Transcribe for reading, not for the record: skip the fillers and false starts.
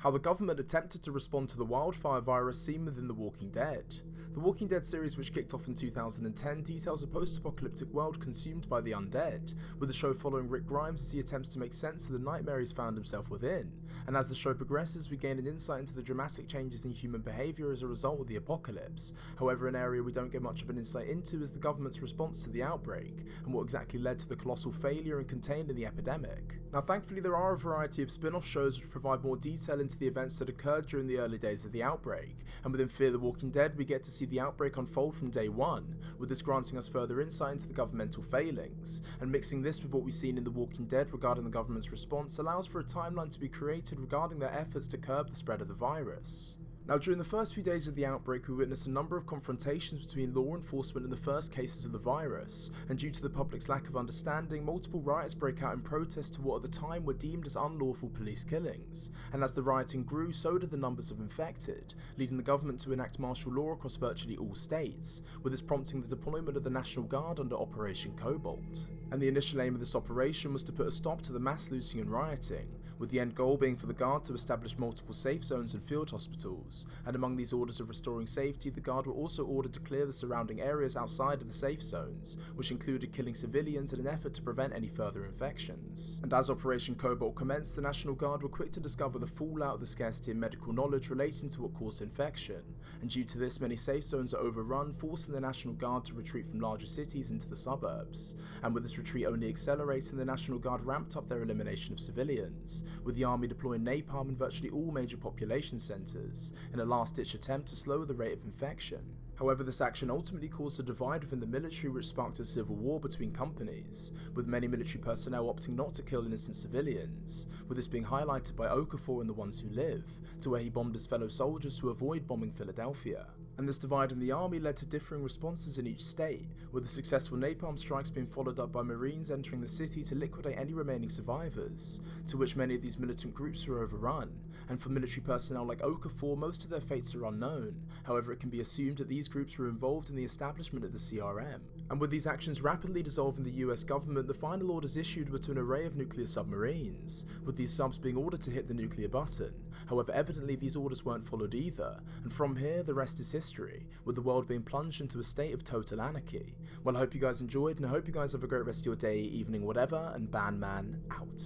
How the government attempted to respond to the wildfire virus seen within The Walking Dead. The Walking Dead series, which kicked off in 2010, details a post-apocalyptic world consumed by the undead, with the show following Rick Grimes as he attempts to make sense of the nightmare he's found himself within, and as the show progresses we gain an insight into the dramatic changes in human behaviour as a result of the apocalypse. However, an area we don't get much of an insight into is the government's response to the outbreak, and what exactly led to the colossal failure in containing the epidemic. Now thankfully there are a variety of spin-off shows which provide more detail into the events that occurred during the early days of the outbreak, and within Fear the Walking Dead we get to see the outbreak unfold from day one, with this granting us further insight into the governmental failings, and mixing this with what we've seen in The Walking Dead regarding the government's response allows for a timeline to be created regarding their efforts to curb the spread of the virus. Now during the first few days of the outbreak we witnessed a number of confrontations between law enforcement and the first cases of the virus, and due to the public's lack of understanding, multiple riots break out in protest to what at the time were deemed as unlawful police killings, and as the rioting grew so did the numbers of infected, leading the government to enact martial law across virtually all states, with this prompting the deployment of the National Guard under Operation Cobalt. And the initial aim of this operation was to put a stop to the mass looting and rioting, with the end goal being for the Guard to establish multiple safe zones and field hospitals, and among these orders of restoring safety, the Guard were also ordered to clear the surrounding areas outside of the safe zones, which included killing civilians in an effort to prevent any further infections. And as Operation Cobalt commenced, the National Guard were quick to discover the fallout of the scarcity in medical knowledge relating to what caused infection, and due to this many safe zones are overrun, forcing the National Guard to retreat from larger cities into the suburbs, and with this retreat only accelerating, the National Guard ramped up their elimination of civilians, with the army deploying napalm in virtually all major population centres, in a last-ditch attempt to slow the rate of infection. However, this action ultimately caused a divide within the military which sparked a civil war between companies, with many military personnel opting not to kill innocent civilians, with this being highlighted by Okafor in The Ones Who Live, to where he bombed his fellow soldiers to avoid bombing Philadelphia. And this divide in the army led to differing responses in each state, with the successful napalm strikes being followed up by Marines entering the city to liquidate any remaining survivors, to which many of these militant groups were overrun, and for military personnel like Okafor most of their fates are unknown. However, it can be assumed that these groups were involved in the establishment of the CRM. And with these actions rapidly dissolving the US government, the final orders issued were to an array of nuclear submarines, with these subs being ordered to hit the nuclear button. However, evidently these orders weren't followed either, and from here the rest is history, with the world being plunged into a state of total anarchy. Well, I hope you guys enjoyed, and I hope you guys have a great rest of your day, evening, whatever, and BanMan out.